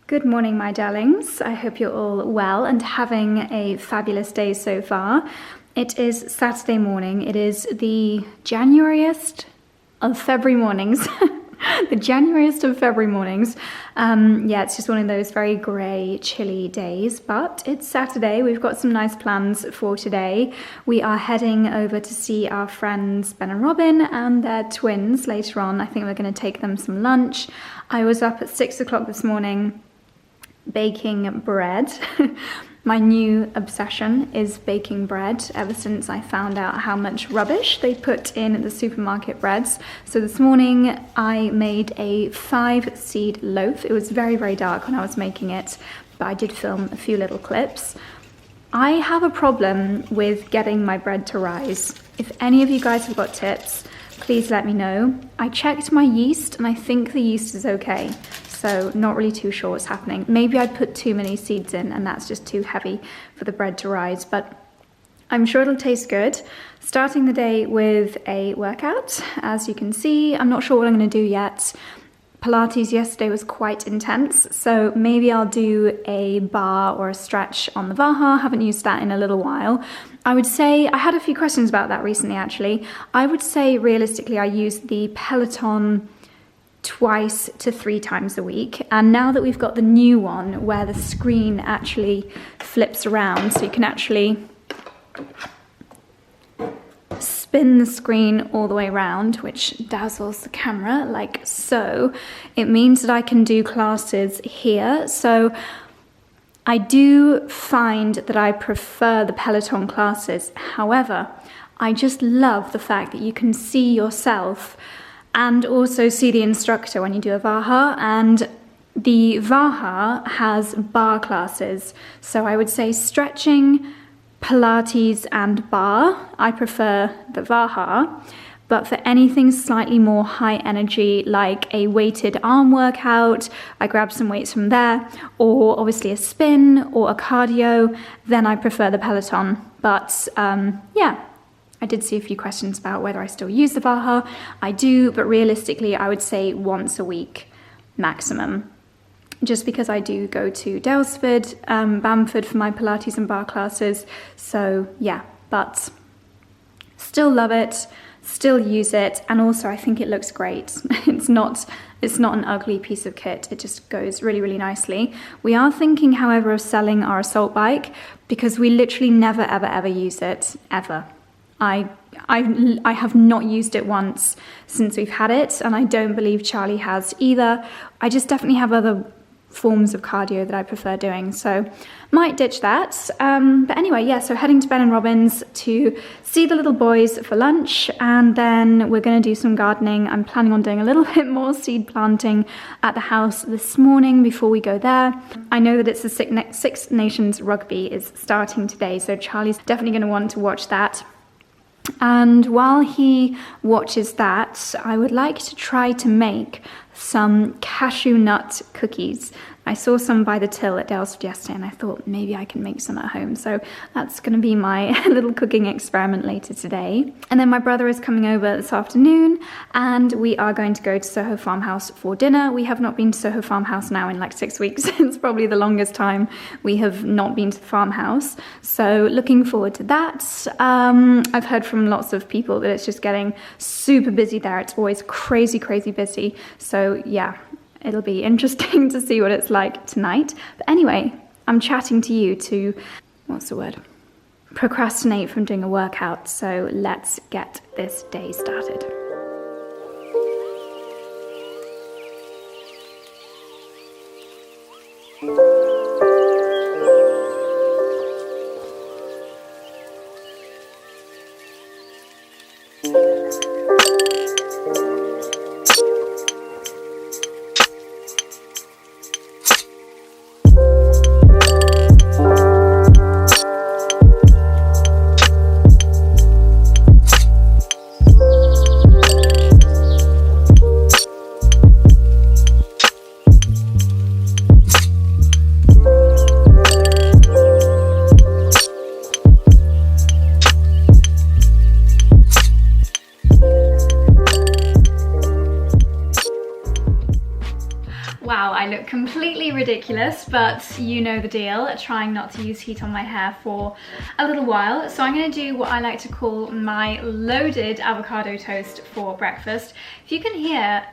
Good morning, my darlings. I hope you're all well and having a fabulous day so far. It is Saturday morning. It is the Januariest of February mornings. The Januariest of February mornings. Yeah, it's just one of those very grey, chilly days, but it's Saturday. We've got some nice plans for today. We are heading over to see our friends Ben and Robin and their twins later on. I think we're going to take them some lunch. I was up at 6 o'clock this morning baking bread. My new obsession is baking bread ever since I found out how much rubbish they put in the supermarket breads. So this morning I made a 5-seed loaf. It was very, very dark when I was making it, but I did film a few little clips. I have a problem with getting my bread to rise. If any of you guys have got tips, please let me know. I checked my yeast and I think the yeast is okay. So not really too sure what's happening. Maybe I put too many seeds in and that's just too heavy for the bread to rise, but I'm sure it'll taste good. Starting the day with a workout. As you can see, I'm not sure what I'm going to do yet. Pilates yesterday was quite intense, so maybe I'll do a bar or a stretch on the Vaha. Haven't used that in a little while. I would say, I had a few questions about that recently actually. I would say realistically I use the Peloton 2 to 3 times a week, and now that we've got the new one where the screen actually flips around, so you can actually spin the screen all the way around, which dazzles the camera like so, it means that I can do classes here. So I do find that I prefer the Peloton classes. However, I just love the fact that you can see yourself and also see the instructor when you do a Vaha, and the Vaha has bar classes. So I would say stretching, Pilates and bar. I prefer the Vaha, but for anything slightly more high energy, like a weighted arm workout, I grab some weights from there, or obviously a spin or a cardio, then I prefer the Peloton. But yeah. I did see a few questions about whether I still use the Vaha. I do, but realistically, I would say once a week maximum. Just because I do go to Daylesford, Bamford for my Pilates and bar classes. So yeah, but still love it, still use it, and also I think it looks great. It's not an ugly piece of kit. It just goes really, really nicely. We are thinking, however, of selling our assault bike because we literally never, ever, ever use it, ever. I have not used it once since we've had it, and I don't believe Charlie has either. I just definitely have other forms of cardio that I prefer doing, so might ditch that. But anyway, yeah, so heading to Ben and Robin's to see the little boys for lunch, and then we're going to do some gardening. I'm planning on doing a little bit more seed planting at the house this morning before we go there. I know that it's the Six Nations rugby is starting today, so Charlie's definitely going to want to watch that. And while he watches that, I would like to try to make some cashew nut cookies. I saw some by the till at Daylesford yesterday and I thought maybe I can make some at home. So that's going to be my little cooking experiment later today. And then my brother is coming over this afternoon and we are going to go to Soho Farmhouse for dinner. We have not been to Soho Farmhouse now in like 6 weeks. It's probably the longest time we have not been to the farmhouse. So looking forward to that. I've heard from lots of people that it's just getting super busy there. It's always crazy, crazy busy. So yeah. It'll be interesting to see what it's like tonight. But anyway, I'm chatting to you to, what's the word? Procrastinate from doing a workout. So let's get this day started. completely ridiculous, but you know the deal, trying not to use heat on my hair for a little while. So I'm gonna do what I like to call my loaded avocado toast for breakfast. If you can hear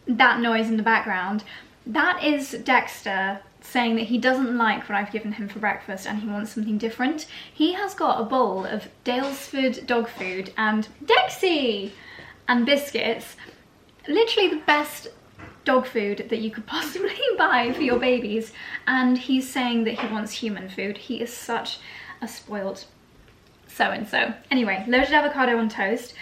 that noise in the background, that is Dexter saying that he doesn't like what I've given him for breakfast and he wants something different. He has got a bowl of Daylesford dog food and Dexy and biscuits. Literally the best dog food that you could possibly buy for your babies, and he's saying that he wants human food. He is such a spoiled so-and-so. Anyway, loaded avocado on toast.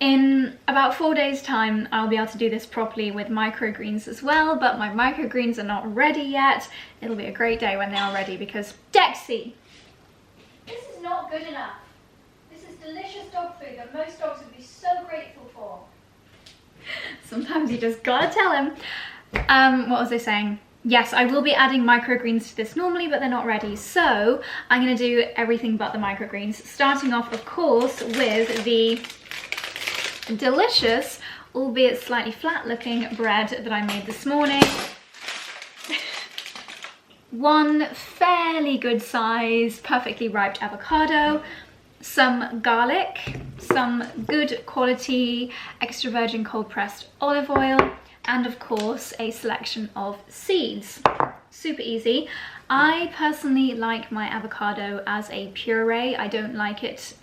In about 4 days time, I'll be able to do this properly with microgreens as well, but my microgreens are not ready yet. It'll be a great day when they are ready because Dexy! This is not good enough. This is delicious dog food that most dogs would be so grateful for. Sometimes you just gotta tell him. What was I saying? Yes, I will be adding microgreens to this normally, but they're not ready. So I'm gonna do everything but the microgreens, starting off, of course, with the delicious, albeit slightly flat looking bread that I made this morning. One fairly good size, perfectly ripe avocado, some garlic, some good quality extra virgin cold pressed olive oil, and of course a selection of seeds. Super easy. I personally like my avocado as a puree. I don't like it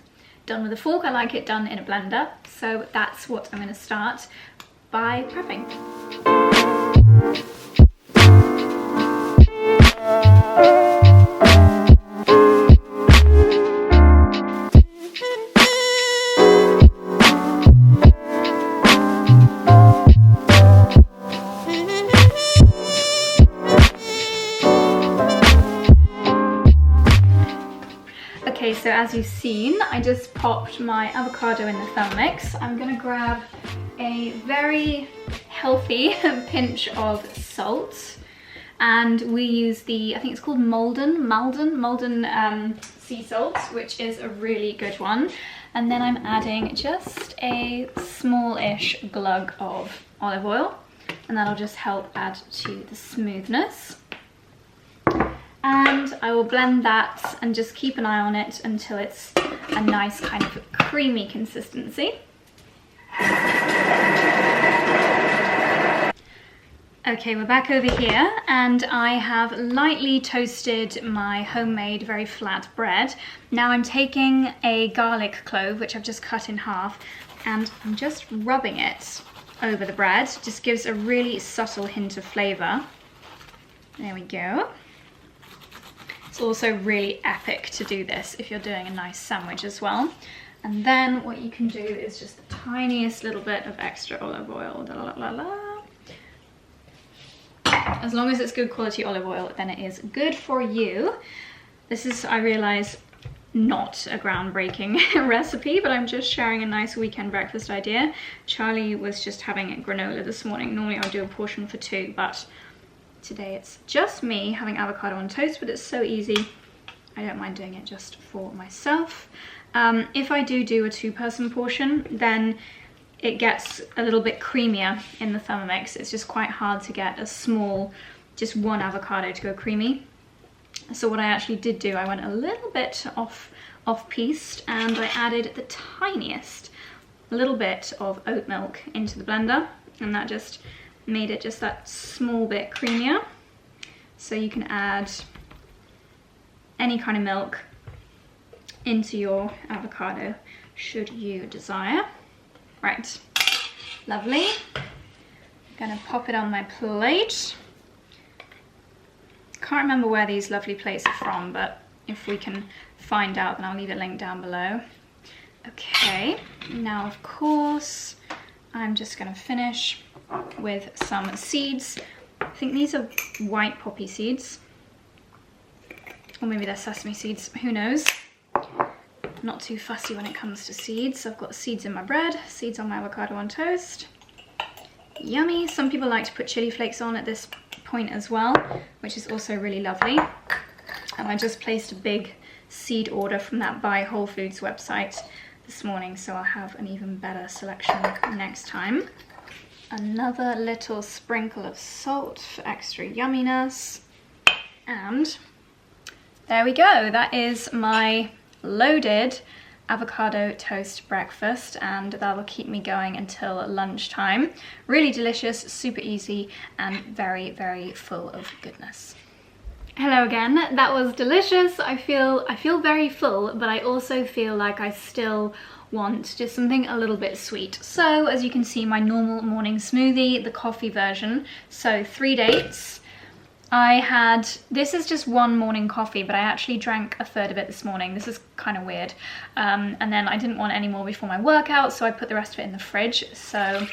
done with a fork, I like it done in a blender. So that's what I'm going to start by prepping. Okay, so as you've seen, I just popped my avocado in the Thermomix. I'm gonna grab a very healthy pinch of salt, and we use the, I think it's called Malden sea salt, which is a really good one. And then I'm adding just a small-ish glug of olive oil, and that'll just help add to the smoothness. And I will blend that and just keep an eye on it until it's a nice kind of creamy consistency. Okay, we're back over here, and I have lightly toasted my homemade very flat bread. Now I'm taking a garlic clove, which I've just cut in half, and I'm just rubbing it over the bread. Just gives a really subtle hint of flavour. There we go. It's also really epic to do this if you're doing a nice sandwich as well. And then what you can do is just the tiniest little bit of extra olive oil. Da, la, la, la. As long as it's good quality olive oil, then it is good for you. This is, I realise, not a groundbreaking recipe, but I'm just sharing a nice weekend breakfast idea. Charlie was just having a granola this morning. Normally I'll do a portion for two, but today it's just me having avocado on toast, but it's so easy. I don't mind doing it just for myself. If I do a two-person portion, then it gets a little bit creamier in the Thermomix. It's just quite hard to get a small, just one avocado to go creamy. So what I actually did do, I went a little bit off-piste, and I added the tiniest little bit of oat milk into the blender, and that just made it just that small bit creamier. So you can add any kind of milk into your avocado should you desire. Right, lovely. I'm gonna pop it on my plate. Can't remember where these lovely plates are from, but if we can find out, then I'll leave a link down below. Okay, now of course, I'm just gonna finish with some seeds. I think these are white poppy seeds, or maybe they're sesame seeds, who knows. Not too fussy when it comes to seeds. I've got seeds in my bread, seeds on my avocado on toast. Yummy. Some people like to put chili flakes on at this point as well, which is also really lovely. And I just placed a big seed order from that Buy Whole Foods website this morning, so I'll have an even better selection next time. another little sprinkle of salt for extra yumminess. And there we go. That is my loaded avocado toast breakfast, and that will keep me going until lunchtime. Really delicious, super easy, and very, very full of goodness. Hello again. That was delicious. I feel very full, but I also feel like I still want just something a little bit sweet. So as you can see, my normal morning smoothie, the coffee version. So 3 dates. This is just one morning coffee, but I actually drank a third of it this morning. This is kind of weird. And then I didn't want any more before my workout, so I put the rest of it in the fridge. So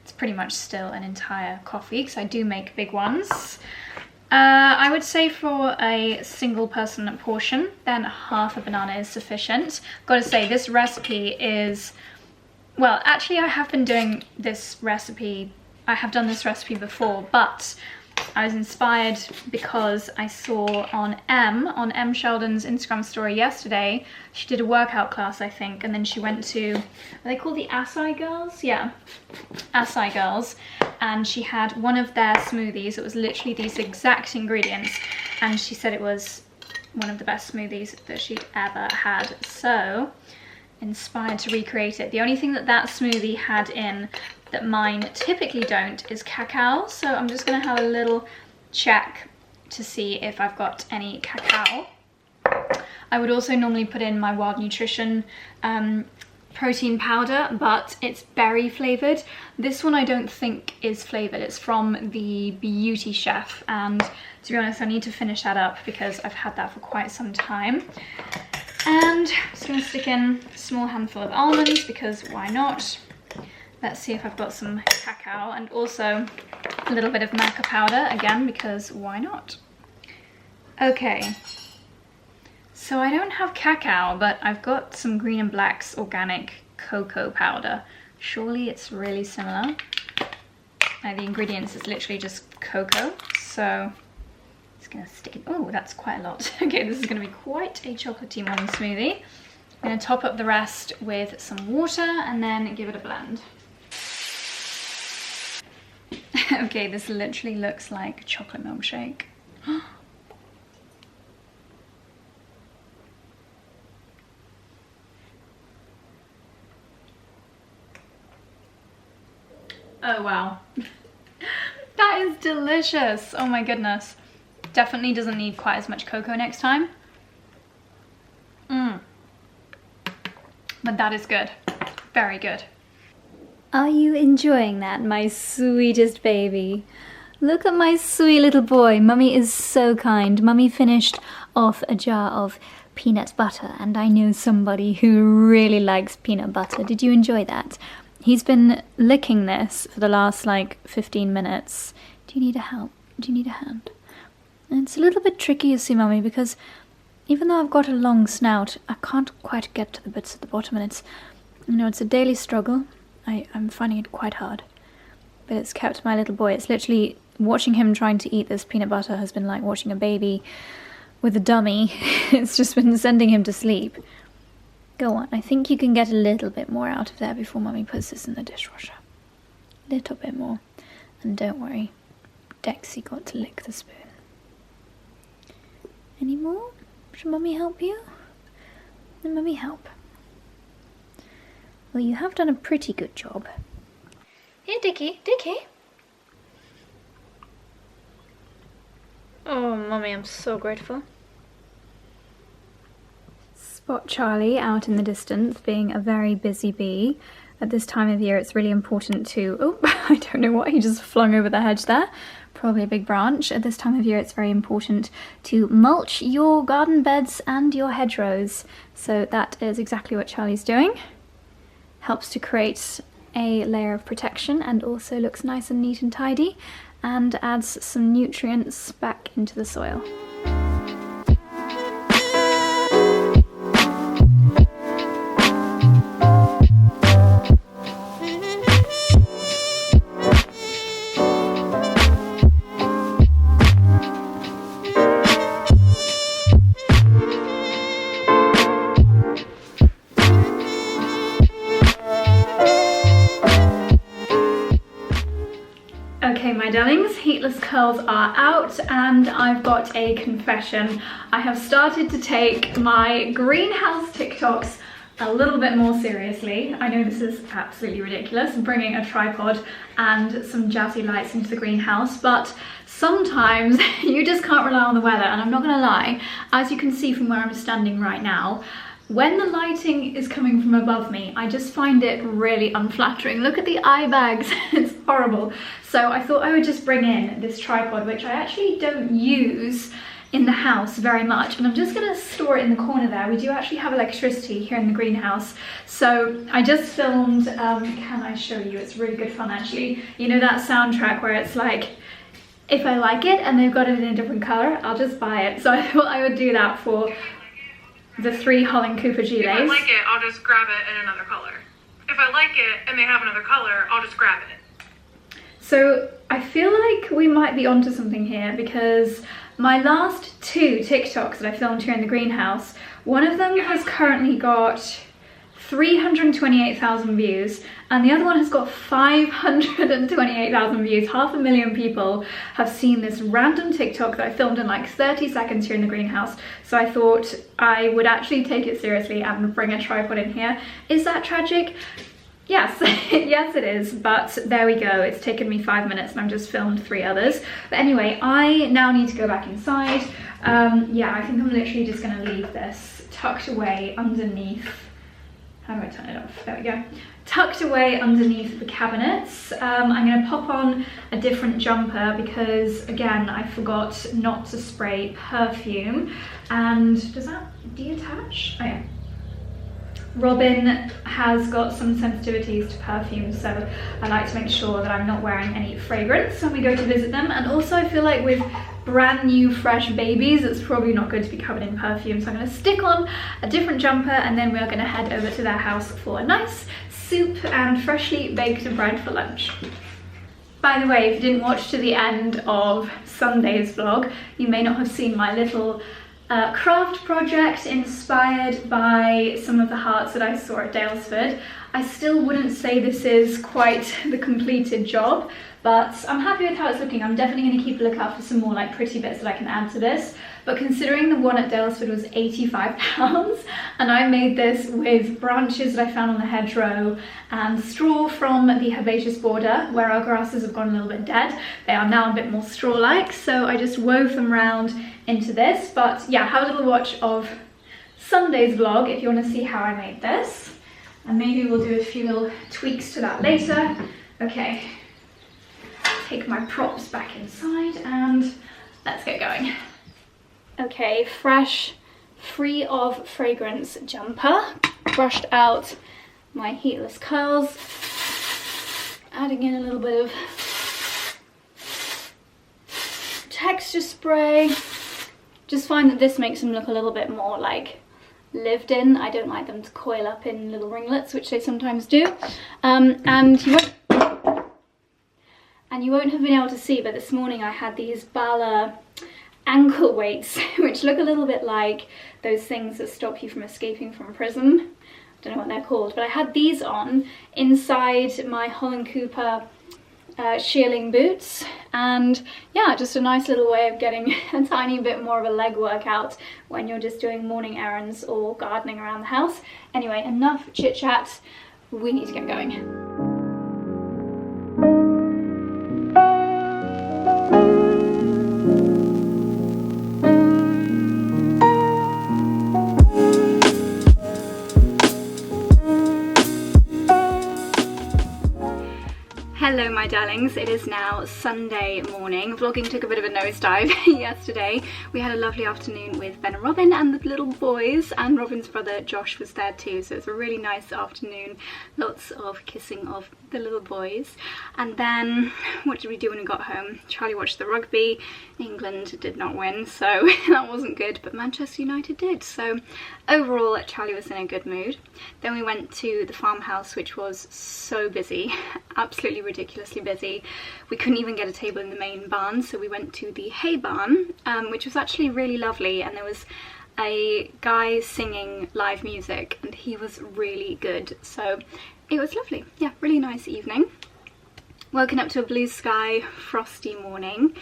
it's pretty much still an entire coffee, because I do make big ones. I would say for a single person portion, then half a banana is sufficient. Gotta say, this recipe is, well, actually I have been doing this recipe, I have done this recipe before, but I was inspired because I saw on M Sheldon's Instagram story yesterday, she did a workout class, I think, and then she went to, are they called the Acai Girls? Yeah, Acai Girls, and she had one of their smoothies. It was literally these exact ingredients, and she said it was one of the best smoothies that she'd ever had. So, inspired to recreate it. The only thing that smoothie had in that mine typically don't is cacao, so I'm just gonna have a little check to see if I've got any cacao. I would also normally put in my Wild Nutrition protein powder, but it's berry flavored. This one I don't think is flavored. It's from the Beauty Chef, and to be honest, I need to finish that up because I've had that for quite some time. And I'm just gonna stick in a small handful of almonds because why not? Let's see if I've got some cacao, and also a little bit of maca powder, again, because why not? Okay, so I don't have cacao, but I've got some Green and Black's organic cocoa powder. Surely it's really similar. The ingredients is literally just cocoa, so it's gonna stick in. Oh, that's quite a lot. Okay, this is gonna be quite a chocolatey morning smoothie. I'm gonna top up the rest with some water and then give it a blend. Okay, this literally looks like a chocolate milkshake. Oh wow. That is delicious. Oh my goodness. Definitely doesn't need quite as much cocoa next time. But that is good. Very good. Are you enjoying that, my sweetest baby? Look at my sweet little boy. Mummy is so kind. Mummy finished off a jar of peanut butter, and I know somebody who really likes peanut butter. Did you enjoy that? He's been licking this for the last like 15 minutes. Do you need a help? Do you need a hand? And it's a little bit tricky, you see, Mummy, because even though I've got a long snout, I can't quite get to the bits at the bottom, and it's, you know, it's a daily struggle. I'm finding it quite hard, but it's kept my little boy. It's literally, watching him trying to eat this peanut butter has been like watching a baby with a dummy. It's just been sending him to sleep. Go on, I think you can get a little bit more out of there before Mummy puts this in the dishwasher. A little bit more. And don't worry, Dexy got to lick the spoon. Any more? Should Mummy help you? Then Mummy help. Well, you have done a pretty good job. Here, Dicky, Dicky. Oh, Mummy, I'm so grateful. Spot Charlie out in the distance, being a very busy bee. At this time of year, it's really important to... Oh, I don't know what he just flung over the hedge there. Probably a big branch. At this time of year, it's very important to mulch your garden beds and your hedgerows. So that is exactly what Charlie's doing. Helps to create a layer of protection and also looks nice and neat and tidy, and adds some nutrients back into the soil. heatless curls are out, and I've got a confession. I have started to take my greenhouse TikToks a little bit more seriously. I know this is absolutely ridiculous, bringing a tripod and some jazzy lights into the greenhouse, but sometimes you just can't rely on the weather. And I'm not gonna lie, as you can see from where I'm standing right now, when the lighting is coming from above me, I just find it really unflattering. Look at the eye bags, it's horrible. So I thought I would just bring in this tripod, which I actually don't use in the house very much, and I'm just gonna store it in the corner there. We do actually have electricity here in the greenhouse. So I just filmed, can I show you? It's really good fun actually. You know that soundtrack where it's like, if I like it and they've got it in a different color, I'll just buy it. So I thought I would do that for the 3 Holland Cooper Gilets. If I like it, I'll just grab it in another color. If I like it and they have another color, I'll just grab it. So I feel like we might be onto something here, because my last 2 TikToks that I filmed here in the greenhouse, one of them has currently got 328,000 views, and the other one has got 528,000 views. 500,000 people have seen this random TikTok that I filmed in like 30 seconds here in the greenhouse. So I thought I would actually take it seriously and bring a tripod in here. Is that tragic? Yes, yes it is, but there we go. It's taken me 5 minutes and I've just filmed 3 others. But anyway, I now need to go back inside. Yeah, I think I'm literally just gonna leave this tucked away underneath. How do I turn it off? There we go. Tucked away underneath the cabinets. I'm gonna pop on a different jumper because, again, I forgot not to spray perfume. And does that detach? Oh yeah. Robin has got some sensitivities to perfume, so I like to make sure that I'm not wearing any fragrance when we go to visit them. And also I feel like with brand new fresh babies, it's probably not good to be covered in perfume. So I'm going to stick on a different jumper, and then we're going to head over to their house for a nice soup and freshly baked bread for lunch. By the way, if you didn't watch to the end of Sunday's vlog, you may not have seen my little craft project inspired by some of the hearts that I saw at Daylesford. I still wouldn't say this is quite the completed job, but I'm happy with how it's looking. I'm definitely going to keep a lookout for some more like pretty bits that I can add to this. But considering the one at Daylesford was £85 and I made this with branches that I found on the hedgerow and straw from the herbaceous border where our grasses have gone a little bit dead, they are now a bit more straw-like, so I just wove them round into this. But yeah, have a little watch of Sunday's vlog if you want to see how I made this, and maybe we'll do a few little tweaks to that later. Okay, take my props back inside and let's get going. Okay, fresh, free of fragrance jumper, brushed out my heatless curls, adding in a little bit of texture spray. Just find that this makes them look a little bit more like lived in. I don't like them to coil up in little ringlets, which they sometimes do. And you won't have been able to see, but this morning I had these Bala ankle weights, which look a little bit like those things that stop you from escaping from prison. I don't know what they're called, but I had these on inside my Holland Cooper shearling boots, and yeah, just a nice little way of getting a tiny bit more of a leg workout when you're just doing morning errands or gardening around the house. Anyway, enough chit chat, we need to get going. Hello my darlings, it is now Sunday morning. Vlogging took a bit of a nosedive yesterday. We had a lovely afternoon with Ben and Robin and the little boys, and Robin's brother Josh was there too, so it was a really nice afternoon. Lots of kissing of the little boys. And then, what did we do when we got home? Charlie watched the rugby. England did not win, so that wasn't good, but Manchester United did. So overall, Charlie was in a good mood. Then we went to the farmhouse, which was so busy, absolutely ridiculously busy. We couldn't even get a table in the main barn, so we went to the hay barn, which was actually really lovely, and there was a guy singing live music and he was really good, so it was lovely. Yeah, really nice evening. Woken up to a blue sky, frosty morning.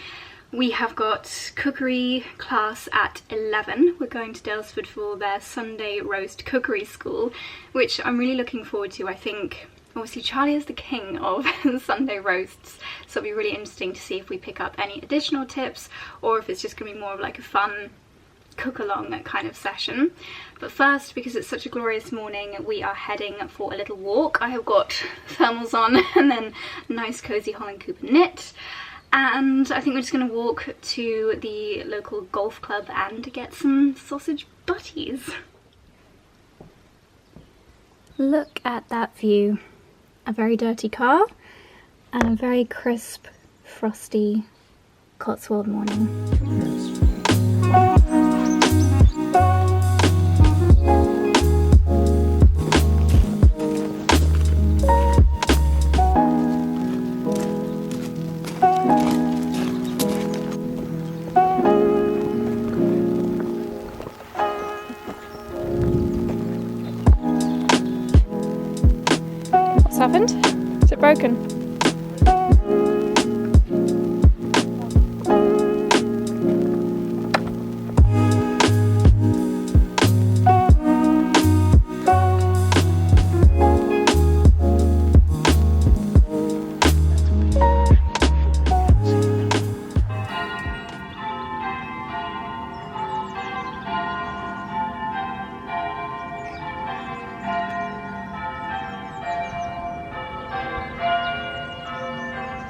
We have got cookery class at 11. We're going to Daylesford for their Sunday roast cookery school, which I'm really looking forward to. I think obviously Charlie is the king of Sunday roasts, so it'll be really interesting to see if we pick up any additional tips or if it's just going to be more of like a fun cook along kind of session. But first, because it's such a glorious morning, we are heading for a little walk. I have got thermals on and then a nice cozy Holland Cooper knit, and I think we're just going to walk to the local golf club and get some sausage butties. Look at that view. A very dirty car and a very crisp, frosty Cotswold morning. What's happened? Is it broken?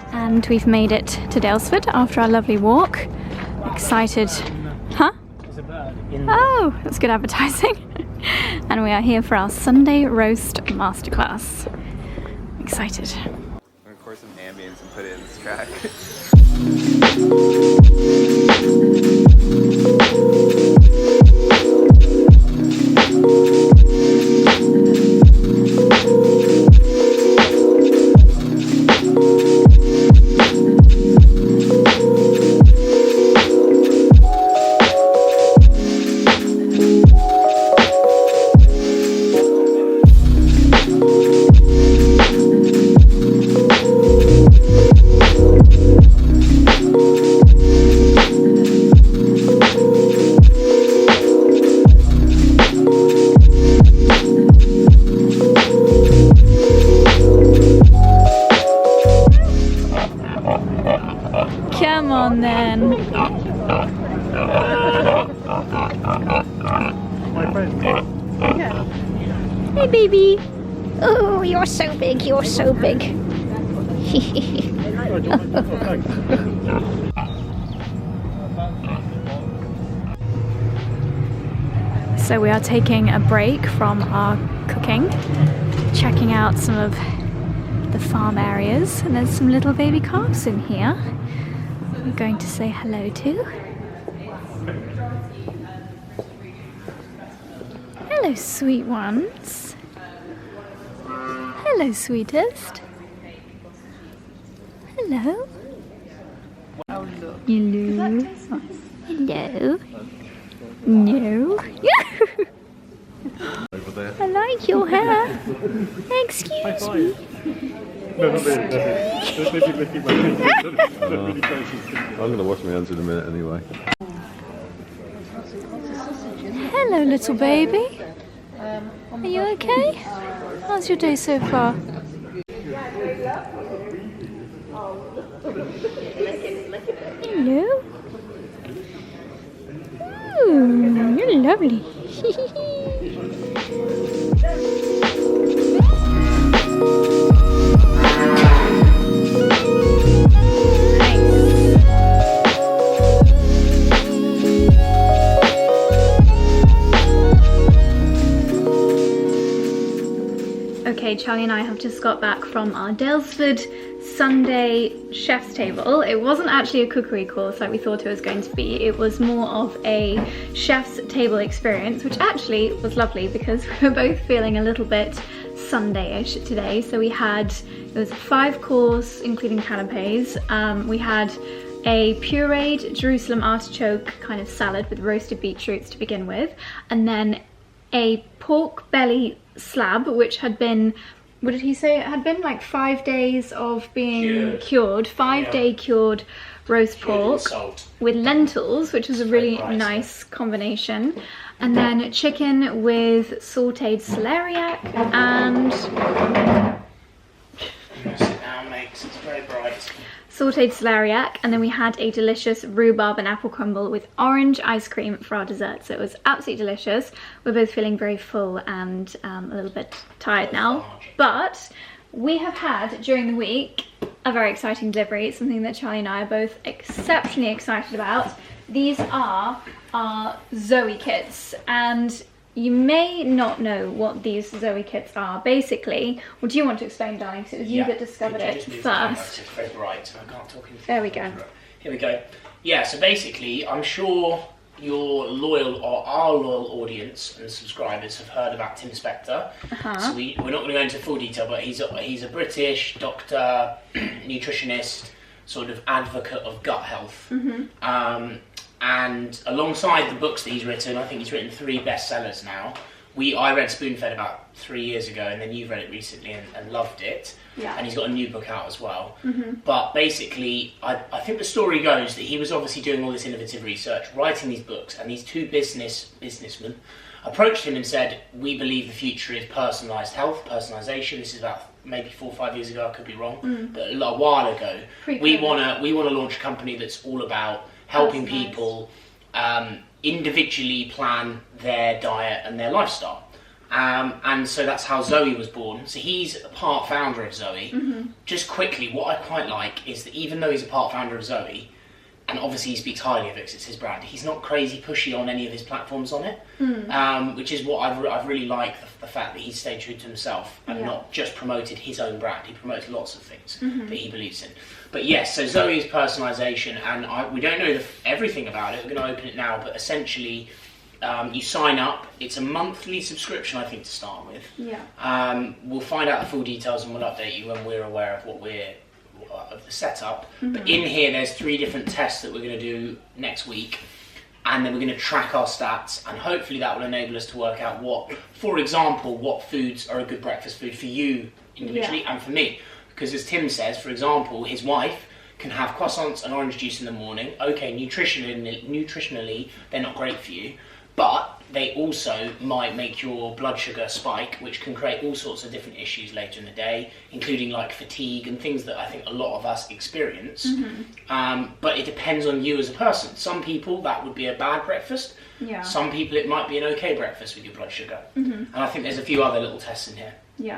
And we've made it to Daylesford after our lovely walk. Excited. Huh? Oh, that's good advertising. And we are here for our Sunday roast masterclass. Excited. I'm gonna record some ambience and put it in this track. Come on then. Hey baby. Oh, you're so big, you're so big. So we are taking a break from our cooking, checking out some of the farm areas, and there's some little baby calves in here I'm going to say hello to. Hello, sweet ones. Hello, sweetest. Hello. Hello. Hello. No. I like your hair. Excuse me. I'm going to wash my hands in a minute anyway. Hello, little baby. Are you okay? How's your day so far? Hello. Ooh, you're lovely. Okay, Charlie and I have just got back from our Daylesford Sunday chef's table. It wasn't actually a cookery course like we thought it was going to be. It was more of a chef's table experience, which actually was lovely because we were both feeling a little bit Sunday-ish today. So we had, it was a 5-course including canapes. We had a pureed Jerusalem artichoke kind of salad with roasted beetroots to begin with, and then a pork belly slab which had been what did he say it had been? Like 5 days of being cured. 5-day cured roast pork with lentils, which is a really nice combination. And then chicken with sauteed celeriac and... Sit down, mate, 'cause it's very bright. Sauteed celeriac, and then we had a delicious rhubarb and apple crumble with orange ice cream for our dessert. So it was absolutely delicious. We're both feeling very full and a little bit tired now. But we have had, during the week, a very exciting delivery, something that Charlie and I are both exceptionally excited about. These are our Zoe kits, and you may not know what these Zoe kits are. Basically, well, do you want to explain, darling? Because it was you that discovered it first. It's very bright, so I can't talk into There we go. Here we go. Yeah, so basically, I'm sure your loyal or our loyal audience and subscribers have heard about Tim Spector. So we're not going to go into full detail, but he's a British doctor, nutritionist, sort of advocate of gut health. And alongside the books that he's written, I think he's written 3 bestsellers now. I read Spoonfed about 3 years ago, and then you've read it recently and loved it. Yeah. And he's got a new book out as well. But basically, I think the story goes that he was obviously doing all this innovative research, writing these books, and these 2 businessmen approached him and said, we believe the future is personalised health, personalisation. This is about maybe 4 or 5 years ago, I could be wrong, but a while ago. We want to launch a company that's all about helping people individually plan their diet and their lifestyle. And so that's how Zoe was born. So he's a part founder of Zoe. Just quickly, what I quite like is that even though he's a part founder of Zoe, and obviously he speaks highly of it because it's his brand, he's not crazy pushy on any of his platforms on it, which is what I've really liked, the fact that he's stayed true to himself and not just promoted his own brand. He promotes lots of things that he believes in. But yes, so Zoe is personalisation, and we don't know everything about it. We're going to open it now, but essentially you sign up. It's a monthly subscription, I think, to start with. We'll find out the full details and we'll update you when we're aware of of the setup. But in here there's 3 different tests that we're going to do next week, and then we're going to track our stats, and hopefully that will enable us to work out for example, what foods are a good breakfast food for you individually and for me. Because as Tim says, for example, his wife can have croissants and orange juice in the morning. Okay, nutritionally they're not great for you, but they also might make your blood sugar spike, which can create all sorts of different issues later in the day, including like fatigue and things that I think a lot of us experience. But it depends on you as a person. Some people, that would be a bad breakfast. Some people, it might be an okay breakfast with your blood sugar. And I think there's a few other little tests in here.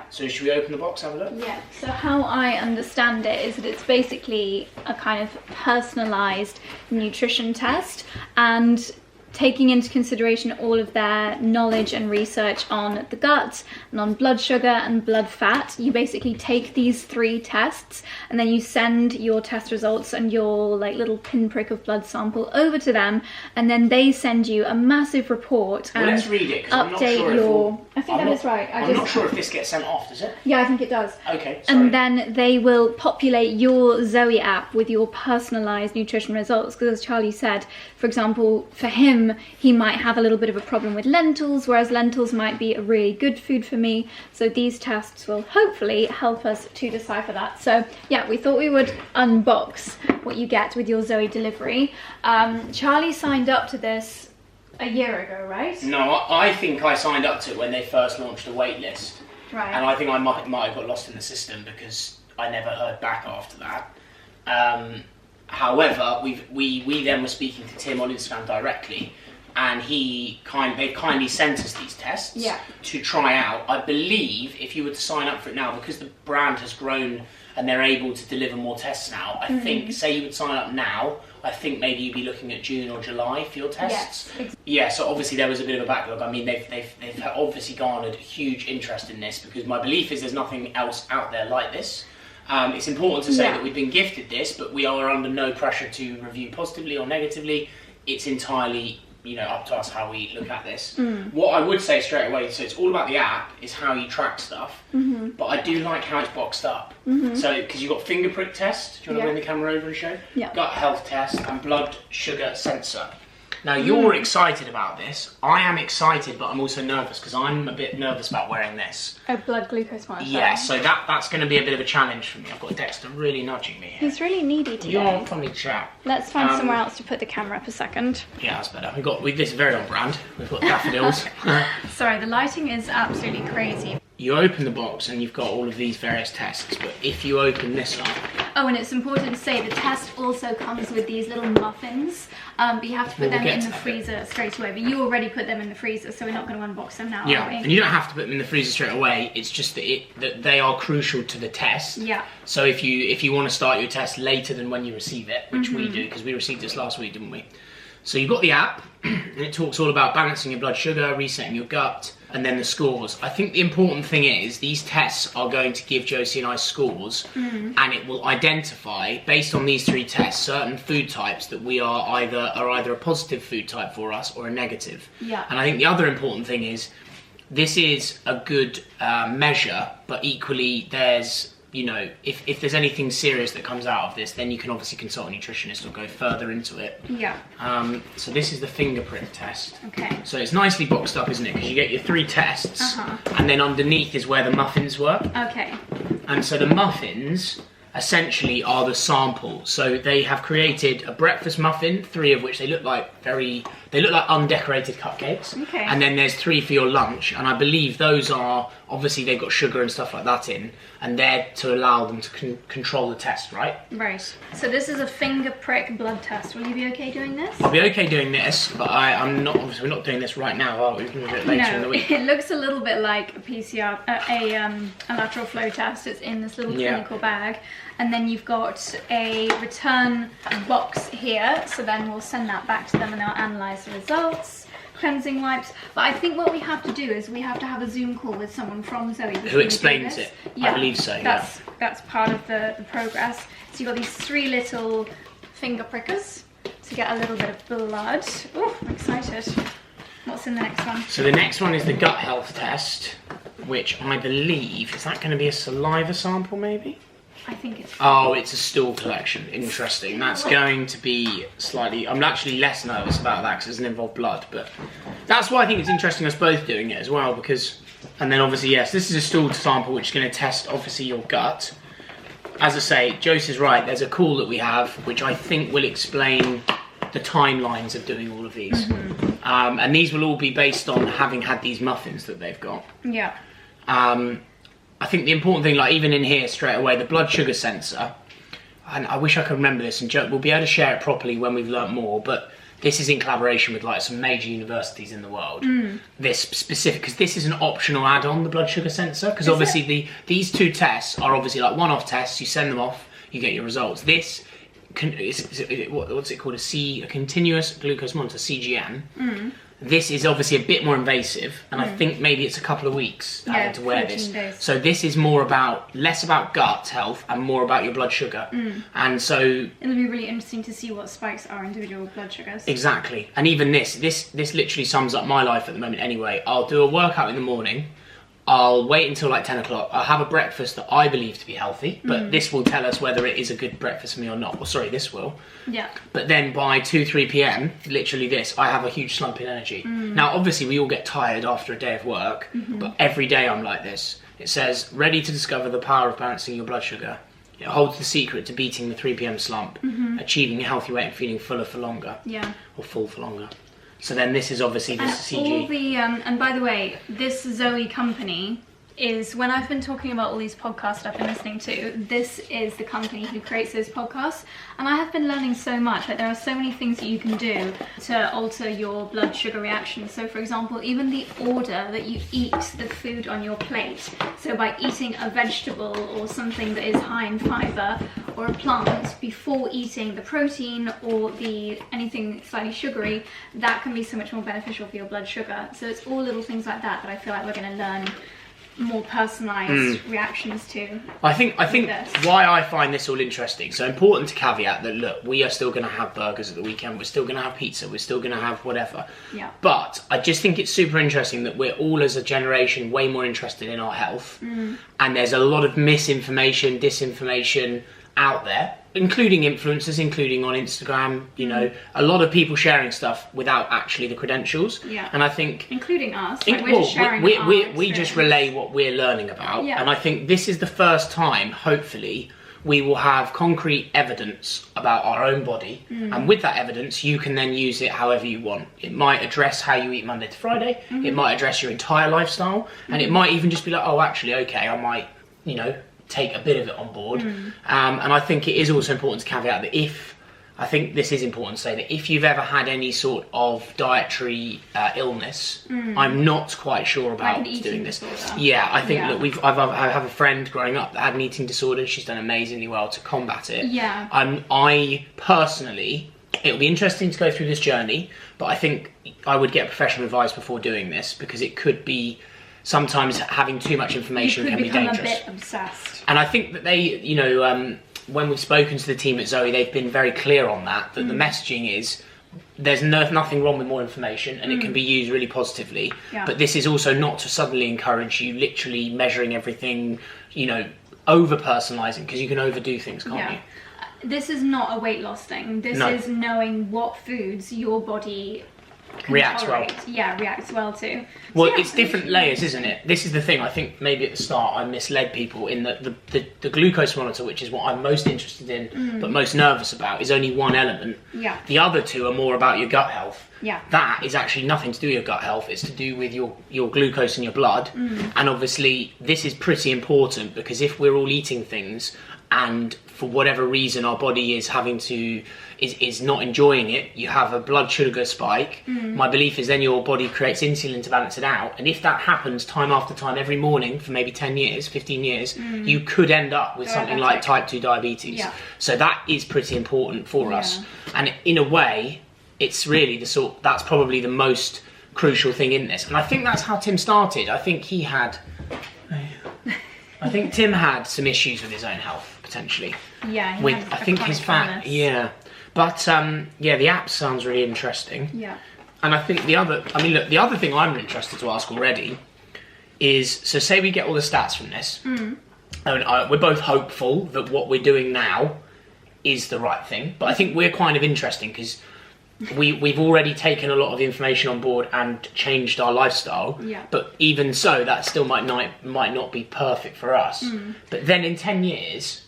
So should we open the box, have a look? So how I understand it is that it's basically a kind of personalised nutrition test, and taking into consideration all of their knowledge and research on the gut and on blood sugar and blood fat, you basically take these 3 tests and then you send your test results and your like little pinprick of blood sample over to them, and then they send you a massive report and let's read it, 'cause I'm not update sure your... I think that is right. I'm not sure if this gets sent off, does it? Yeah, I think it does. Okay, sorry. And then they will populate your Zoe app with your personalised nutrition results, because as Charlie said, for example, for him, he might have a little bit of a problem with lentils, whereas lentils might be a really good food for me. So these tests will hopefully help us to decipher that. So yeah, we thought we would unbox what you get with your Zoe Delivery. Charlie signed up to this a year ago, right? No, I think I signed up to it when they first launched the wait list. Right. And I think I might have got lost in the system because I never heard back after that. However, we then were speaking to Tim on Instagram directly, and they kindly sent us these tests to try out. I believe if you were to sign up for it now, because the brand has grown and they're able to deliver more tests now, I think, say you would sign up now, I think maybe you'd be looking at June or July for your tests. Yeah, so obviously there was a bit of a backlog. I mean, they've obviously garnered huge interest in this, because my belief is there's nothing else out there like this. It's important to say that we've been gifted this, but we are under no pressure to review positively or negatively. It's entirely, up to us how we look at this. What I would say straight away, so it's all about the app, is how you track stuff. But I do like how it's boxed up. So, because you've got finger prick test. Do you want to bring the camera over and show? Gut health test and blood sugar sensor. Now, you're excited about this. I am excited, but I'm also nervous because I'm a bit nervous about wearing this. A blood glucose monitor. Yeah, so that's going to be a bit of a challenge for me. I've got Dexter really nudging me here. He's really needy today. You're a funny chap. Let's find somewhere else to put the camera up a second. Yeah, that's better. This is very on brand. We've got daffodils. Sorry, the lighting is absolutely crazy. You open the box and you've got all of these various tests, but if you open this up... Oh, and it's important to say the test also comes with these little muffins, but you have to put them in the freezer straight away. But you already put them in the freezer, so we're not going to unbox them now, Yeah, are we? and you don't have to put them in the freezer straight away. It's just that they are crucial to the test. Yeah. So if you want to start your test later than when you receive it, which we do, because we received this last week, didn't we? So you've got the app, and it talks all about balancing your blood sugar, resetting your gut, and then the scores. I think the important thing is these tests are going to give Josie and I scores, and it will identify, based on these 3 tests, certain food types that we are either a positive food type for us or a negative. Yeah. And I think the other important thing is this is a good measure, but equally there's... You know, if there's anything serious that comes out of this, then you can obviously consult a nutritionist or go further into it. Yeah. So this is the finger prick test. Okay. So it's nicely boxed up, isn't it? Because you get your 3 tests, and then underneath is where the muffins were. Okay. And so the muffins essentially are the sample. So they have created a breakfast muffin, 3 of which they look like undecorated cupcakes. Okay. And then there's 3 for your lunch, and I believe those are, obviously they've got sugar and stuff like that in, and they're to allow them to control the test, right? Right. So this is a finger prick blood test. Will you be okay doing this? I'll be okay doing this, but I'm not, obviously we're not doing this right now, are we? We're going to do it later in the week. It looks a little bit like a PCR, a lateral flow test. It's in this little clinical bag. And then you've got a return box here, so then we'll send that back to them and they'll analyse the results. Cleansing wipes. But I think what we have to do is we have to have a Zoom call with someone from Zoe. Who explains it. Yeah, I believe so, That's part of the progress. So you've got these 3 little finger prickers to get a little bit of blood. Oh, I'm excited. What's in the next one? So the next one is the gut health test, which I believe, is that going to be a saliva sample maybe? I think it's... Oh, it's a stool collection. Interesting. That's going to be slightly... I'm actually less nervous about that because it doesn't involve blood, but that's why I think it's interesting us both doing it as well, because... And then obviously, yes, this is a stool sample which is going to test, obviously, your gut. As I say, Josie's right, there's a call that we have which I think will explain the timelines of doing all of these. And these will all be based on having had these muffins that they've got. Yeah. I think the important thing, like even in here straight away, the blood sugar sensor, and I wish I could remember this, and we'll be able to share it properly when we've learnt more, but this is in collaboration with like some major universities in the world. This specific, because this is an optional add-on, the blood sugar sensor, because obviously these 2 tests are obviously like one-off tests, you send them off, you get your results. This, what's it called, a continuous glucose monitor, CGM. This is obviously a bit more invasive, and I think maybe it's a couple of weeks having to wear this. Days. So this is less about gut health and more about your blood sugar. And so it'll be really interesting to see what spikes our individual blood sugars. Exactly. And even this literally sums up my life at the moment anyway. I'll do a workout in the morning. I'll wait until like 10 o'clock. I'll have a breakfast that I believe to be healthy, but this will tell us whether it is a good breakfast for me or not. Well, sorry, this will. Yeah. But then by 2-3 p.m, literally I have a huge slump in energy. Now, obviously, we all get tired after a day of work, but every day I'm like this. It says, ready to discover the power of balancing your blood sugar. It holds the secret to beating the 3 p.m. slump, achieving a healthy weight and feeling fuller for longer. Yeah. Or full for longer. So then this is obviously this and CG. all the and by the way, this Zoe company is, when I've been talking about all these podcasts I've been listening to, this is the company who creates those podcasts, and I have been learning so much. Like, there are so many things that you can do to alter your blood sugar reaction. So for example, even the order that you eat the food on your plate. So by eating a vegetable or something that is high in fibre, or a plant, before eating the protein or anything slightly sugary, that can be so much more beneficial for your blood sugar. So it's all little things like that I feel like we're going to learn more personalised reactions to. I think why I find this all interesting, so important to caveat that, look, we are still going to have burgers at the weekend, we're still going to have pizza, we're still going to have whatever. Yeah. But I just think it's super interesting that we're all as a generation way more interested in our health, and there's a lot of misinformation, disinformation out there, including influencers, including on Instagram, you know, a lot of people sharing stuff without actually the credentials. Yeah. And I think... Including us. Like, we're just sharing we just relay what we're learning about. Yeah. And I think this is the first time, hopefully, we will have concrete evidence about our own body. And with that evidence, you can then use it however you want. It might address how you eat Monday to Friday. It might address your entire lifestyle. And it might even just be like, oh, actually, okay, I might, you know, take a bit of it on board. And I think it is also important to caveat that I think this is important to say that if you've ever had any sort of dietary illness, I'm not quite sure about doing this. Disorder. Yeah, I think look, I have a friend growing up that had an eating disorder. She's done amazingly well to combat it. Yeah. I personally, it'll be interesting to go through this journey, but I think I would get professional advice before doing this, because it could be sometimes having too much information can be dangerous. You could become a bit obsessed. And I think that they, you know, when we've spoken to the team at Zoe, they've been very clear on that the messaging is there's nothing wrong with more information, and it can be used really positively. Yeah. But this is also not to suddenly encourage you literally measuring everything, you know, over-personalising, because you can overdo things, can't you? This is not a weight loss thing. This is knowing what foods your body reacts well. Reacts well to. Well, it's different layers, isn't it? This is the thing. I think maybe at the start I misled people in that the glucose monitor, which is what I'm most interested in but most nervous about, is only one element. Yeah. The other two are more about your gut health. Yeah. That is actually nothing to do with your gut health. It's to do with your glucose in your blood. And obviously this is pretty important, because if we're all eating things and for whatever reason our body is is not enjoying it, you have a blood sugar spike. My belief is then your body creates insulin to balance it out, and if that happens time after time every morning for maybe 10 years, 15 years, you could end up with something like type 2 diabetes. So that is pretty important for us, and in a way it's really that's probably the most crucial thing in this. And I think that's how Tim started. I think Tim had some issues with his own health, potentially. Yeah, I think his fat. Yeah, but the app sounds really interesting. Yeah. And I think the other thing I'm interested to ask already is, so say we get all the stats from this, and we're both hopeful that what we're doing now is the right thing. But I think we're kind of interesting because we've already taken a lot of information on board and changed our lifestyle. Yeah. But even so, that still might not be perfect for us. But then in 10 years,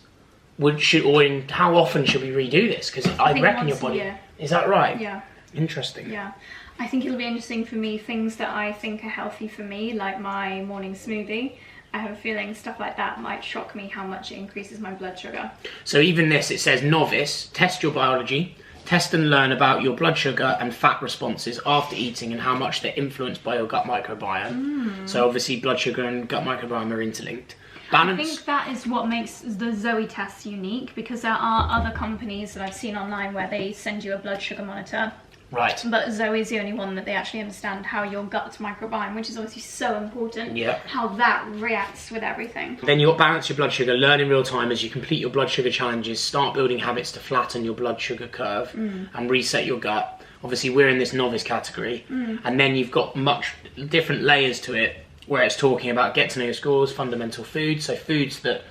how often should we redo this? Because I reckon your body... Is that right? Yeah. Interesting. Yeah. I think it'll be interesting for me, things that I think are healthy for me, like my morning smoothie. I have a feeling stuff like that might shock me how much it increases my blood sugar. So even this, it says novice, test your biology, test and learn about your blood sugar and fat responses after eating and how much they're influenced by your gut microbiome. So obviously blood sugar and gut microbiome are interlinked. Balance. I think that is what makes the Zoe test unique, because there are other companies that I've seen online where they send you a blood sugar monitor. Right. But Zoe's the only one that they actually understand how your gut microbiome, which is obviously so important, how that reacts with everything. Then you've got balance your blood sugar, learn in real time as you complete your blood sugar challenges, start building habits to flatten your blood sugar curve and reset your gut. Obviously we're in this novice category, and then you've got much different layers to it where it's talking about get to know your scores, fundamental foods, so foods that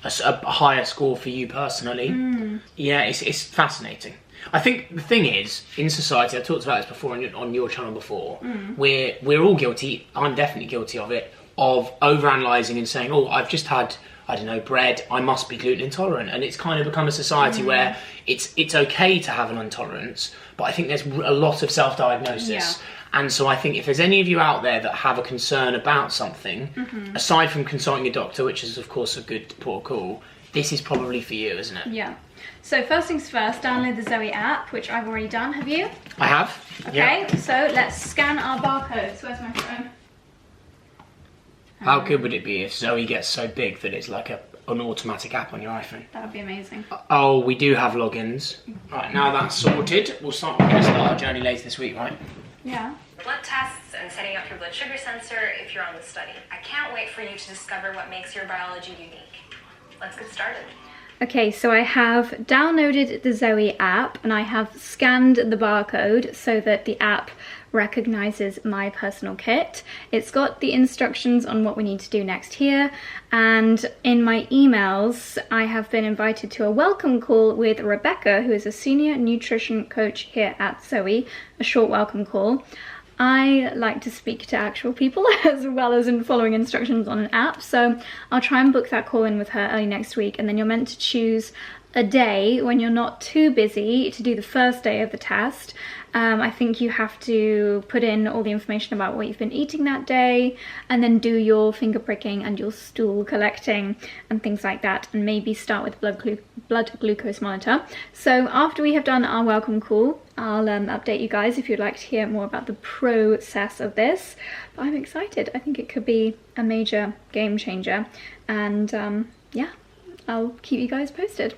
are a higher score for you personally. Yeah, it's fascinating. I think the thing is, in society, I've talked about this before on your channel before, we're all guilty, I'm definitely guilty of it, of overanalyzing and saying, oh, I've just had, I don't know, bread, I must be gluten intolerant. And it's kind of become a society where it's okay to have an intolerance, but I think there's a lot of self-diagnosis. Yeah. And so I think if there's any of you out there that have a concern about something, aside from consulting your doctor, which is of course a good protocol, this is probably for you, isn't it? Yeah. So first things first, download the Zoe app, which I've already done. Have you? I have. Okay, so let's scan our barcodes. Where's my phone? How good would it be if Zoe gets so big that it's like an automatic app on your iPhone? That would be amazing. Oh, we do have logins. Right, now that's sorted. We're going to start our journey later this week, right? Yeah. Blood tests and setting up your blood sugar sensor if you're on the study. I can't wait for you to discover what makes your biology unique. Let's get started. Okay, so I have downloaded the Zoe app and I have scanned the barcode so that the app recognizes my personal kit. It's got the instructions on what we need to do next here, and in my emails I have been invited to a welcome call with Rebecca, who is a senior nutrition coach here at Zoe, a short welcome call. I like to speak to actual people as well as in following instructions on an app, so I'll try and book that call in with her early next week, and then you're meant to choose a day when you're not too busy to do the first day of the test. I think you have to put in all the information about what you've been eating that day, and then do your finger pricking and your stool collecting and things like that, and maybe start with blood glucose monitor. So after we have done our welcome call, I'll update you guys if you'd like to hear more about the process of this. But I'm excited. I think it could be a major game changer, and yeah, I'll keep you guys posted.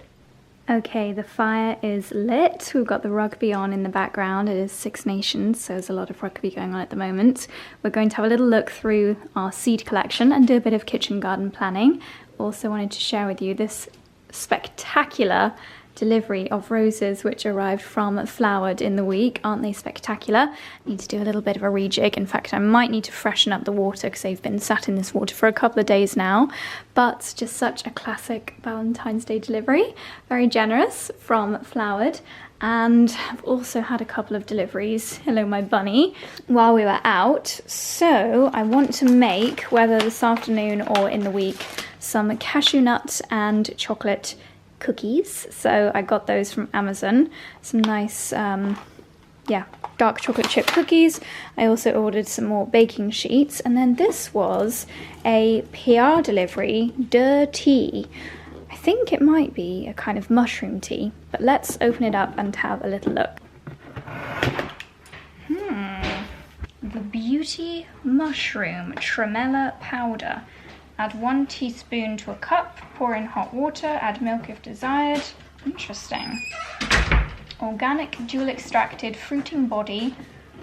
Okay, the fire is lit. We've got the rugby on in the background. It is Six Nations, so there's a lot of rugby going on at the moment. We're going to have a little look through our seed collection and do a bit of kitchen garden planning. Also wanted to share with you this spectacular delivery of roses which arrived from Flowered in the week. Aren't they spectacular? Need to do a little bit of a rejig. In fact, I might need to freshen up the water because they've been sat in this water for a couple of days now. But just such a classic Valentine's Day delivery. Very generous from Flowered. And I've also had a couple of deliveries, hello my bunny, while we were out. So I want to make, whether this afternoon or in the week, some cashew nut and chocolate cookies. So I got those from Amazon, some nice dark chocolate chip cookies. I also ordered some more baking sheets, and then this was a PR delivery tea. I think it might be a kind of mushroom tea, but let's open it up and have a little look. The Beauty Mushroom Tremella Powder. Add 1 teaspoon to a cup, pour in hot water, add milk if desired. Interesting. Organic, dual extracted, fruiting body.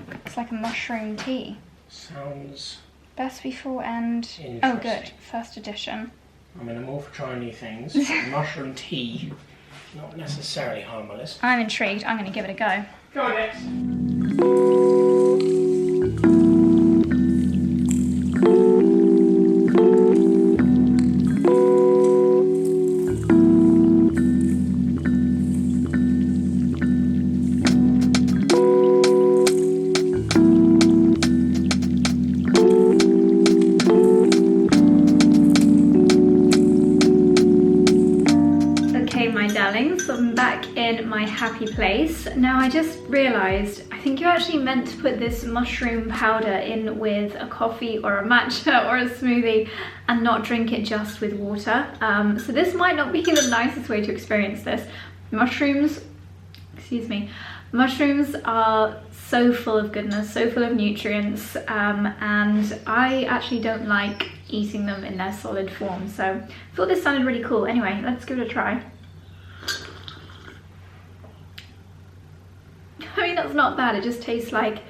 Looks like a mushroom tea. Sounds Best before and... interesting. Oh good, first edition. I mean, I'm all for trying new things. Mushroom tea, not necessarily high on my list. I'm intrigued, I'm going to give it a go. Go on, next. I'm back in my happy place. Now I just realised, I think you're actually meant to put this mushroom powder in with a coffee or a matcha or a smoothie and not drink it just with water. So this might not be the nicest way to experience this. Mushrooms are so full of goodness, so full of nutrients, and I actually don't like eating them in their solid form. So I thought this sounded really cool. Anyway, let's give it a try. I mean, that's not bad. It just tastes like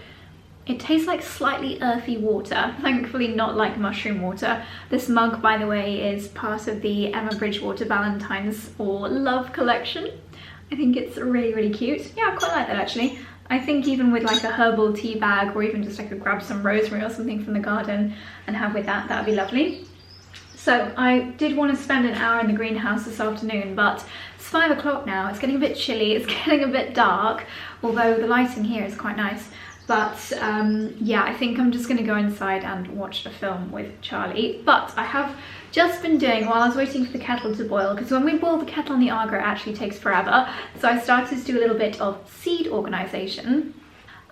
slightly earthy water. Thankfully not like mushroom water. This mug, by the way, is part of the Emma Bridgewater Valentine's or Love collection. I think it's really, really cute. Yeah, I quite like that actually. I think even with like a herbal tea bag, or even just I could grab some rosemary or something from the garden and have with that, that'd be lovely. So I did want to spend an hour in the greenhouse this afternoon, but it's 5 o'clock now. It's getting a bit chilly, it's getting a bit dark, although the lighting here is quite nice. But yeah, I think I'm just going to go inside and watch a film with Charlie. But I have just been doing, while I was waiting for the kettle to boil, because when we boil the kettle on the Argo, it actually takes forever. So I started to do a little bit of seed organisation.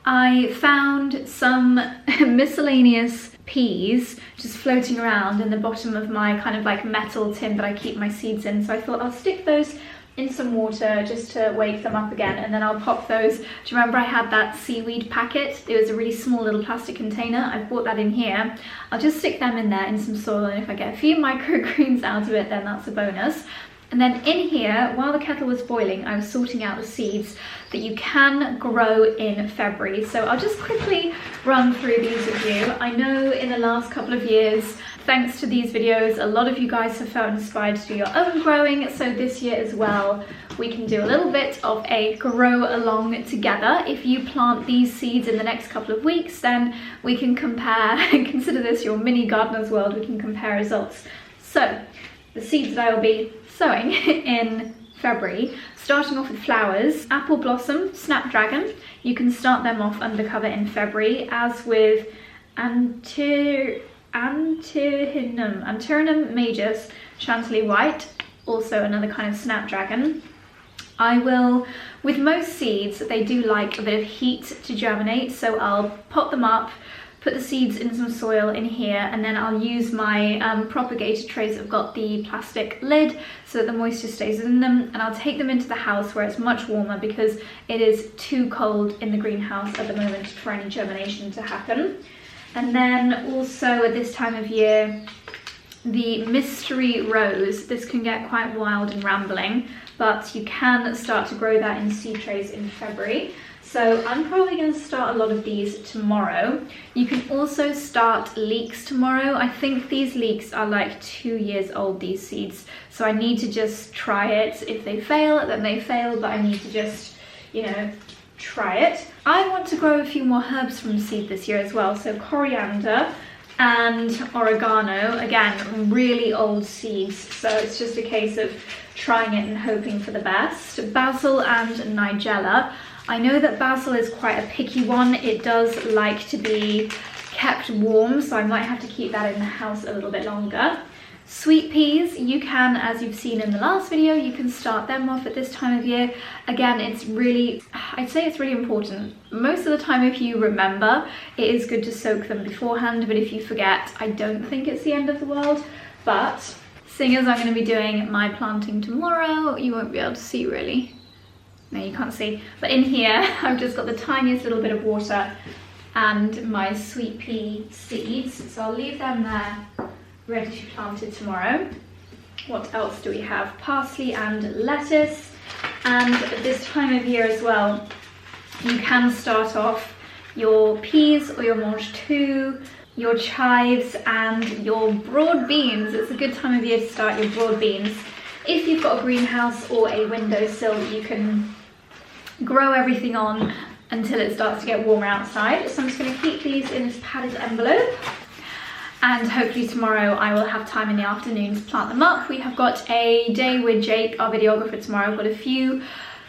I found some miscellaneous peas just floating around in the bottom of my kind of like metal tin that I keep my seeds in. So I thought I'll stick those in some water just to wake them up again, and then I'll pop those. Do you remember I had that seaweed packet? It was a really small little plastic container. I've brought that in here. I'll just stick them in there in some soil, and if I get a few microgreens out of it, then that's a bonus. And then in here, while the kettle was boiling, I was sorting out the seeds that you can grow in February. So I'll just quickly run through these with you. I know in the last couple of years, thanks to these videos, a lot of you guys have felt inspired to do your own growing, so this year as well, we can do a little bit of a grow along together. If you plant these seeds in the next couple of weeks, then we can compare, consider this your mini gardener's world, we can compare results. So, the seeds that I will be sowing in February, starting off with flowers, apple blossom, snapdragon. You can start them off undercover in February, as with Antirrhinum majus, Chantilly white, also another kind of snapdragon. I will, with most seeds, they do like a bit of heat to germinate, so I'll pot them up, put the seeds in some soil in here, and then I'll use my propagator trays that have got the plastic lid so that the moisture stays in them, and I'll take them into the house where it's much warmer because it is too cold in the greenhouse at the moment for any germination to happen. And then also at this time of year, the mystery rose. This can get quite wild and rambling, but you can start to grow that in seed trays in February. So I'm probably going to start a lot of these tomorrow. You can also start leeks tomorrow. I think these leeks are like 2 years old, these seeds. So I need to just try it. If they fail, then they fail, but I need to just, you know, try it. I want to grow a few more herbs from seed this year as well. So coriander and oregano, again, really old seeds. So it's just a case of trying it and hoping for the best. Basil and nigella. I know that basil is quite a picky one. It does like to be kept warm, so I might have to keep that in the house a little bit longer. Sweet peas, you can, as you've seen in the last video, you can start them off at this time of year. Again, it's really, I'd say it's really important. Most of the time, if you remember, it is good to soak them beforehand, but if you forget, I don't think it's the end of the world. But seeing as I'm going to be doing my planting tomorrow, you won't be able to see really. No, you can't see. But in here, I've just got the tiniest little bit of water and my sweet pea seeds. So I'll leave them there, ready to be planted tomorrow. What else do we have? Parsley and lettuce. And at this time of year as well, you can start off your peas or your mange tout, your chives and your broad beans. It's a good time of year to start your broad beans. If you've got a greenhouse or a windowsill, you can grow everything on until it starts to get warmer outside. So I'm just going to keep these in this padded envelope, and hopefully tomorrow I will have time in the afternoon to plant them up. We have got a day with Jake, our videographer, tomorrow. I've got a few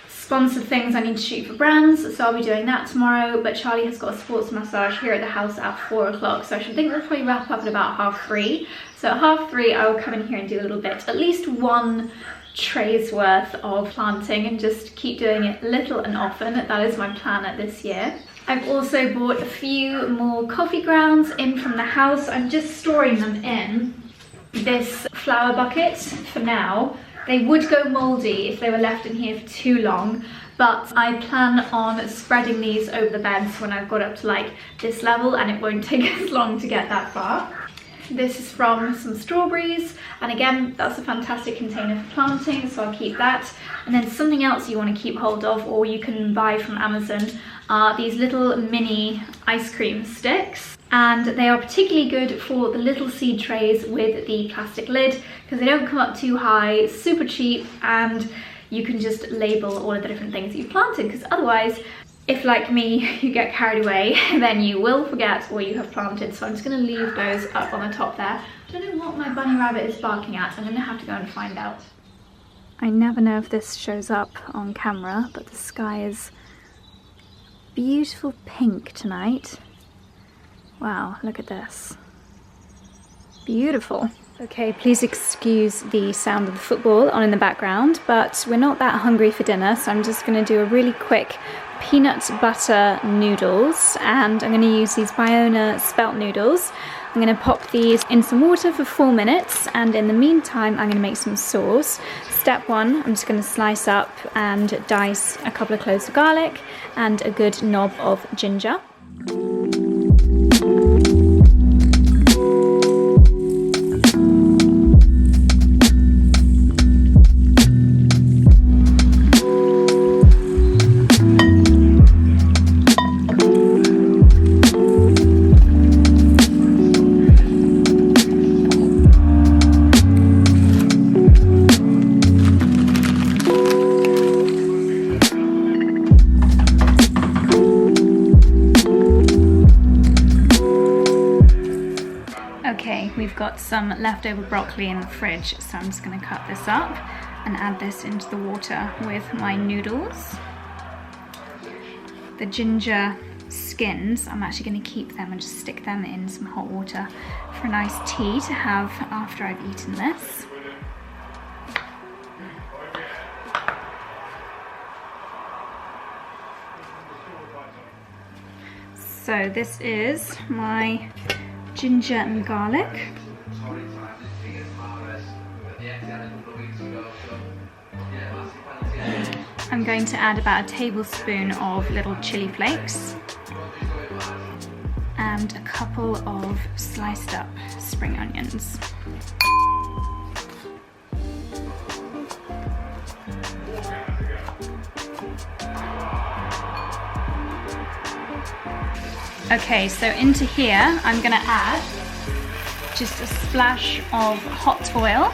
sponsored things I need to shoot for brands, so I'll be doing that tomorrow. But Charlie has got a sports massage here at the house at 4 o'clock, so I should think we'll probably wrap up at about 3:30. So at 3:30 I will come in here and do a little bit, at least one tray's worth of planting, and just keep doing it little and often. That is my plan at this year. I've also bought a few more coffee grounds in from the house. I'm just storing them in this flower bucket for now. They would go mouldy if they were left in here for too long, but I plan on spreading these over the beds when I've got up to like this level, and it won't take as long to get that far. This is from some strawberries, and again, that's a fantastic container for planting, so I'll keep that. And then something else you want to keep hold of, or you can buy from Amazon, are these little mini ice cream sticks. And they are particularly good for the little seed trays with the plastic lid, because they don't come up too high, super cheap, and you can just label all of the different things that you've planted, because otherwise, if like me, you get carried away, then you will forget what you have planted. So I'm just going to leave those up on the top there. I don't know what my bunny rabbit is barking at. I'm going to have to go and find out. I never know if this shows up on camera, but the sky is beautiful pink tonight. Wow, look at this. Beautiful. Okay, please excuse the sound of the football on in the background, but we're not that hungry for dinner, so I'm just going to do a really quick peanut butter noodles, and I'm going to use these Biona spelt noodles. I'm going to pop these in some water for 4 minutes, and in the meantime I'm going to make some sauce. Step 1, I'm just going to slice up and dice a couple of cloves of garlic and a good knob of ginger. we've got some leftover broccoli in the fridge, so I'm just going to cut this up and add this into the water with my noodles. The ginger skins, I'm actually going to keep them and just stick them in some hot water for a nice tea to have after I've eaten this. So this is my ginger and garlic. I'm going to add about a tablespoon of little chili flakes and a couple of sliced up spring onions. Okay, so into here I'm gonna add just a splash of hot oil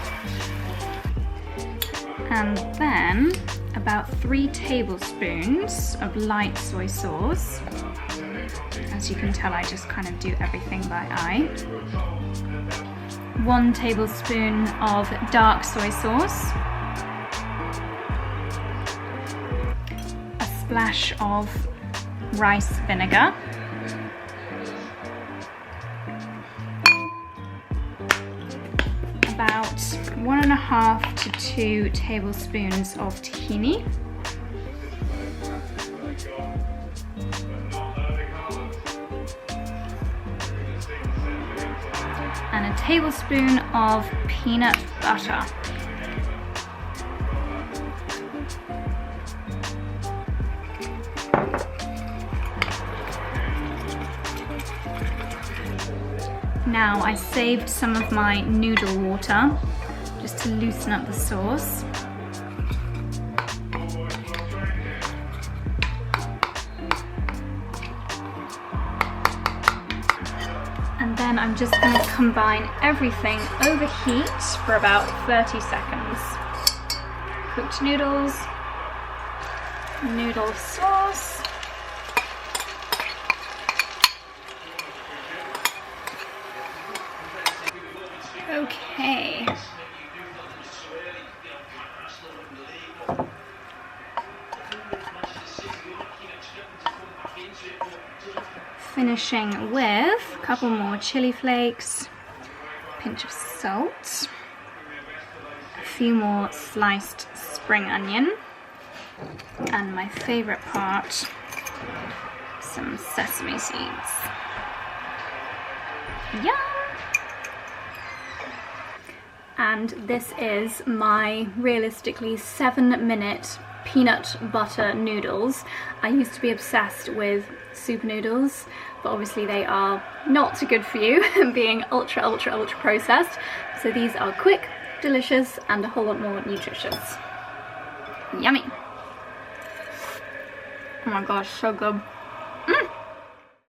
and then about 3 tablespoons of light soy sauce. As you can tell, I just kind of do everything by eye. 1 tablespoon of dark soy sauce. A splash of rice vinegar. About 1.5 to 2 tablespoons of tahini. And a tablespoon of peanut butter. Now I saved some of my noodle water just to loosen up the sauce. And then I'm just going to combine everything over heat for about 30 seconds. Cooked noodles, noodle sauce, okay. Finishing with a couple more chili flakes, a pinch of salt, a few more sliced spring onion, and my favorite part, some sesame seeds. Yum! And this is my realistically 7-minute peanut butter noodles. I used to be obsessed with super noodles, but obviously they are not good for you, being ultra processed. So these are quick, delicious, and a whole lot more nutritious. Yummy! Oh my gosh, so good.